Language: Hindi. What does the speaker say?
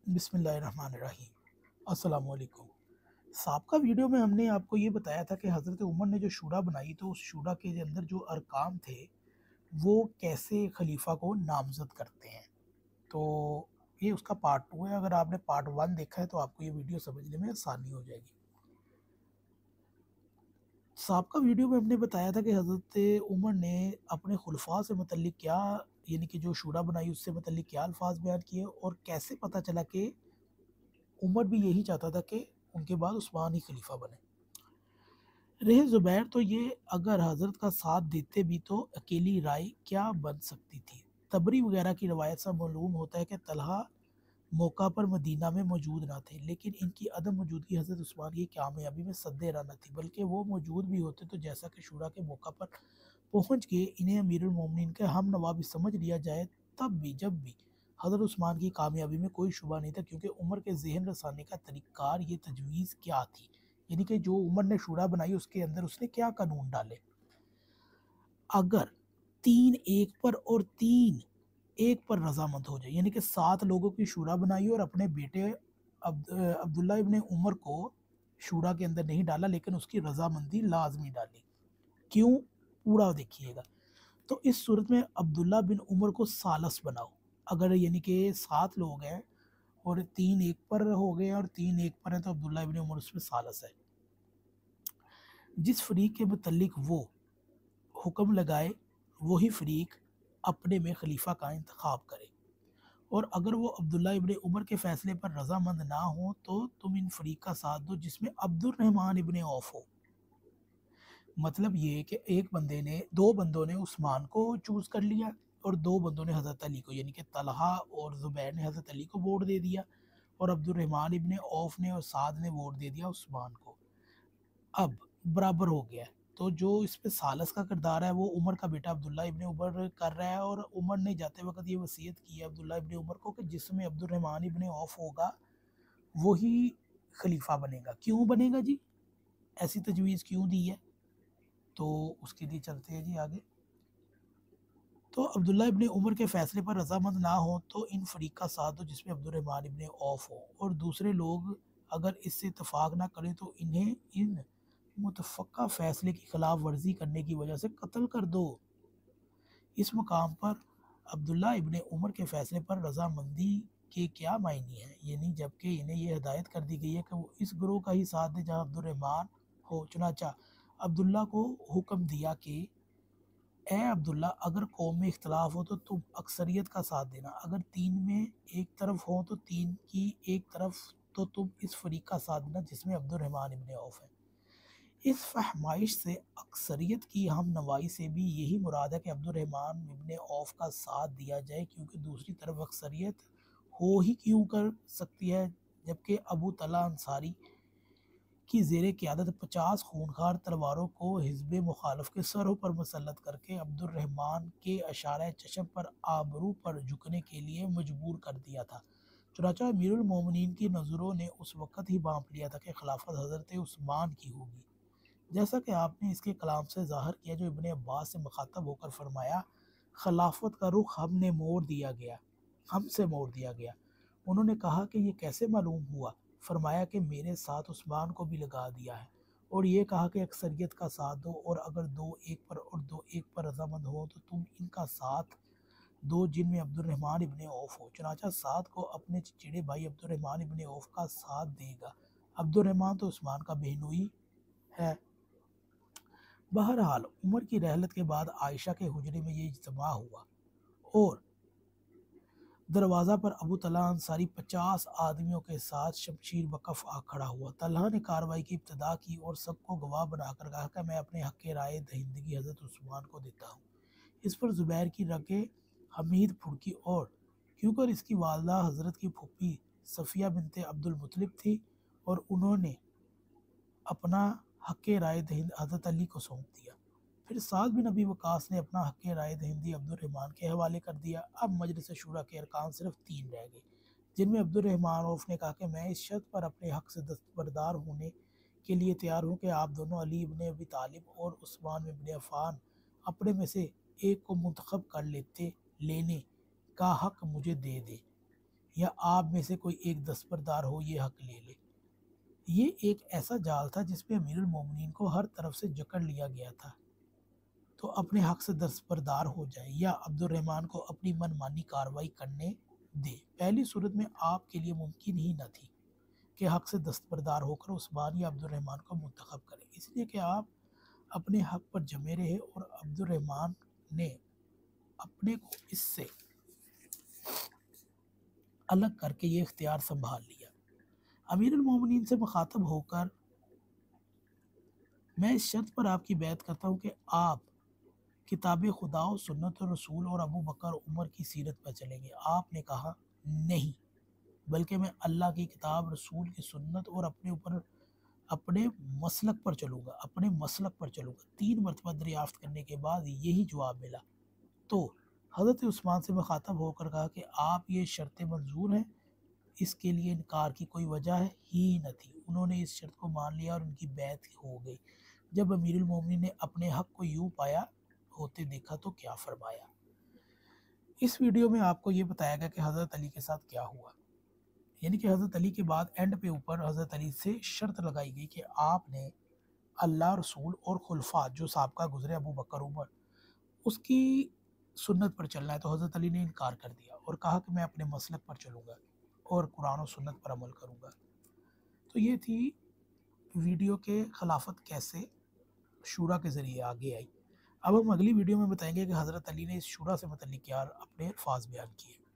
बिस्मिल्लाहिर्रहमानिर्रहीम। अस्सलामुअलैकुम। साबका वीडियो में हमने आपको ये बताया था कि हज़रत उमर ने जो शूरा बनाई तो उस शूरा के अंदर जो अरकान थे वो कैसे खलीफा को नामज़द करते हैं। तो ये उसका पार्ट 2 है। अगर आपने पार्ट 1 देखा है तो आपको ये वीडियो समझने में आसानी हो जाएगी। साबका वीडियो में हमने बताया था कि हज़रत उमर ने अपने खुलफा से मुतल्लिक क्या यानी कि जो शूरा बनाई उससे मुतल्लिक क्या अल्फाज बयान किए और कैसे पता चला कि उमर भी यही चाहता था कि उनके बाद उस्मान ही खलीफा बने। रहे ज़ुबैर तो ये अगर हज़रत का साथ देते भी तो अकेली राय क्या बन सकती थी। तबरी वगैरह की रवायत से मालूम होता है कि तलहा मौका पर मदीना में मौजूद ना थे, लेकिन इनकी अदम मौजूदगी हज़रत उस्मान की कामयाबी में सद्दे रहा न थी, बल्कि वो मौजूद भी होते तो जैसा कि शूरा के मौका पर पहुँच के इन्हें अमीरुल मोमिनीन का हम नवाब समझ लिया जाए, तब भी जब भी हज़रत उस्मान की कामयाबी में कोई शुबा नहीं था, क्योंकि उमर के ज़हन रसानी का तरीक़ार ये तजवीज़ क्या थी, यानी कि जो उमर ने शूरा बनाई उसके अंदर उसने क्या कानून डाले। अगर 3 एक पर और 3 एक पर रज़ामंद हो जाए, यानी कि 7 लोगों की शूरा बनाई और अपने बेटे अब्दुल्ला इब्न उमर को शूरा के अंदर नहीं डाला, लेकिन उसकी रज़ामंदी लाज़मी डाली। क्यों? पूरा देखिएगा। तो इस सूरत में अब्दुल्ला बिन उमर को सालस बनाओ। अगर यानी कि 7 लोग हैं और 3 एक पर हो गए और 3 एक पर हैं तो अब्दुल्ला इब्न उमर उसमें सालस है। जिस फ़रीक के मुतल्लिक वो हुक्म लगाए वही फ़रीक अपने में खलीफा का इंतखाब करे, और अगर वो अब्दुल्ला इब्न उमर के फ़ैसले पर रज़ामंद ना हो तो तुम इन फ़रीक का साथ दो जिसमें अब्दुर्रहमान इब्न औफ़ हो। मतलब ये कि एक बंदे ने 2 बंदों ने उस्मान को चूज़ कर लिया और 2 बंदों ने हज़रत अली को, यानी कि तलहा और ज़ुबैर ने हज़रत अली को वोट दे दिया और अब्दुर्रहमान इब्न औफ़ ने और साद ने वोट दे दिया उस्मान को। अब बराबर हो गया है। तो जो इसमें सालस का किरदार है वो उमर का बेटा अब्दुल्ला इब्न उमर कर रहा है, और उमर ने जाते वक़्त ये वसीयत की है अब्दुल्ला इब्न उमर को कि जिसमें अब्दुर्रहमान इब्न औफ़ होगा वही खलीफा बनेगा। क्यों बनेगा जी? ऐसी तजवीज़ क्यों दी है? तो उसके लिए चलते हैं जी आगे। तो अब्दुल्ला इब्न उमर के फ़ैसले पर रज़ामंद ना हो तो इन फ़रीक का साथ दो जिसमें अब्दुर्रहमान इब्न औफ़ हो, और दूसरे लोग अगर इससे इत्तफ़ाक़ ना करें तो इन्हें इन मुतफ़क्का फ़ैसले की खिलाफ वर्जी करने की वजह से कत्ल कर दो। इस मकाम पर अब्दुल्ला इब्न उमर के फ़ैसले पर रज़ामंदी के क्या मायने हैं, यानी जबकि इन्हें यह हिदायत कर दी गई है कि वो इस ग्रोह का ही साथ दें जहाँ अब्दुर्रहमान हो। चुनांचा अब्दुल्ला को हुक्म दिया कि ए अब्दुल्ला, अगर कौम में इख्तलाफ हो तो तुम अक्सरियत का साथ देना, अगर 3 में एक तरफ हो तो 3 की एक तरफ तो तुम इस फ़रीक का साथ देना जिसमें अब्दुर्रहमान इब्न औफ़ है। इस फ़हमाइश से अक्सरियत की हमनवाई से भी यही मुराद है कि अब्दुर्रहमान इब्न औफ़ का साथ दिया जाए, क्योंकि दूसरी तरफ अक्सरियत हो ही क्यों कर सकती है जबकि अबू तला अंसारी की ज़ेर क़यादत 50 खूंखार तलवारों को हिज़्ब मुखालफ के सरों पर मुसल्लत करके अब्दुर्रहमान के इशारे चश्म पर आबरू पर झुकने के लिए मजबूर कर दिया था। चुनांचे अमीरुल मोमिनीन की नज़रों ने उस वक़्त ही भांप लिया था कि खिलाफत हज़रत उस्मान की होगी, जैसा कि आपने इसके कलाम से ज़ाहिर किया जो इब्न अब्बास से मुखातब होकर फरमाया, खिलाफत का रुख हमसे मोड़ दिया गया। उन्होंने कहा कि ये कैसे मालूम हुआ? फरमाया कि मेरे साथ उस्मान को भी लगा दिया है, और ये कहा कि अक्सरियत का साथ दो, और अगर 2 एक पर और 2 एक पर रज़ामंद हो तो तुम इनका साथ दो जिनमें अब्दुर्रहमान इब्न औफ़ हो। चुनांचे साद को अपने चचेरे भाई अब्दुर्रहमान इब्न औफ़ का साथ देगा। अब्दुर्रहमान तो उस्मान का बेहनोई है। बहरहाल उमर की रहलत के बाद आयशा के हुजरे में ये इज्तिमा हुआ और दरवाज़ा पर अबू तलहा अंसारी 50 आदमियों के साथ शमशीर बकफ आ खड़ा हुआ। तलहा ने कार्रवाई की इब्तदा की और सबको गवाह बनाकर कहा कि मैं अपने हक़ राय दहिंदगी हज़रत उस्मान को देता हूँ। इस पर ज़ुबैर की रगे हमीद फुड़की, और क्योंकि इसकी वालदा हज़रत की फूफी सफ़िया बिनते अब्दुल मुत्तलिब थी और उन्होंने अपना हक़ राय दहिंद हज़रत अली को सौंप दिया। फिर साद बिन अबी वक़ास ने अपना हक़ राय दहिंदी अब्दुर्रहमान के हवाले कर दिया। अब मजलिस शूरा के अरकान सिर्फ 3 रह गए, जिनमें अब्दुर्रहमान औफ़ ने कहा कि मैं इस शर्त पर अपने हक़ से दस्तबरदार होने के लिए तैयार हूँ कि आप दोनों अली इब्न अबी तालिब और उस्मान इब्न अफ़्फ़ान अपने में से एक को मुंतखब कर लेने का हक़ मुझे दे दें। या आप में से कोई एक दस्तबरदार हो ये हक ले ले। ये एक ऐसा जाल था जिसमें अमीरुल मोमिनीन को हर तरफ से जकड़ लिया गया था, तो अपने हक से दस्तबरदार हो जाए या अब्दुर्रहमान को अपनी मनमानी कार्रवाई करने दे। पहली सूरत में आपके लिए मुमकिन ही न थी कि हक से दस्तबरदार होकर उस्मान या अब्दुर्रहमान को मुंतखब करें, इसलिए कि आप अपने हक पर जमे रहे और अब्दुर्रहमान ने अपने को इससे अलग करके ये इख्तियार संभाल लिया। अमीरुल मोमिनीन से मुखातब होकर मैं इस शर्त पर आपकी बैत करता हूँ कि आप किताब खुदा और सुन्नत और रसूल और अबू बकर उमर की सीरत पर चलेंगे। आपने कहा नहीं, बल्कि मैं अल्लाह की किताब, रसूल की सुन्नत और अपने मसलक पर चलूँगा। 3 मरतबा दरियाफ्त करने के बाद यही जवाब मिला। तो हज़रत उस्मान से मुखातब होकर कहा कि आप ये शर्तें मंजूर हैं? इसके लिए इनकार की कोई वजह ही न थी। उन्होंने इस शर्त को मान लिया और उनकी बैत हो गई। जब अमीरुल मोमिनीन ने अपने हक को यूँ पाया होते देखा तो क्या फरमाया। इस वीडियो में आपको ये बताया गया कि हज़रत अली के साथ क्या हुआ। यानी कि हज़रत अली के बाद एंड पे ऊपर हज़रत अली से शर्त लगाई गई कि आपने अल्लाह, रसूल और खुलफा जो साबका गुजरे अबू बकर उमर उसकी सुन्नत पर चलना है। तो हज़रत अली ने इनकार कर दिया और कहा कि मैं अपने मसलक पर चलूँगा और कुरान और सुन्नत पर अमल करूँगा। तो ये थी वीडियो के खिलाफत कैसे शूरा के ज़रिए आगे आई। अब हम अगली वीडियो में बताएंगे कि हज़रत अली ने इस शूरा से मतलब क्या अपने अल्फाज बयान किए।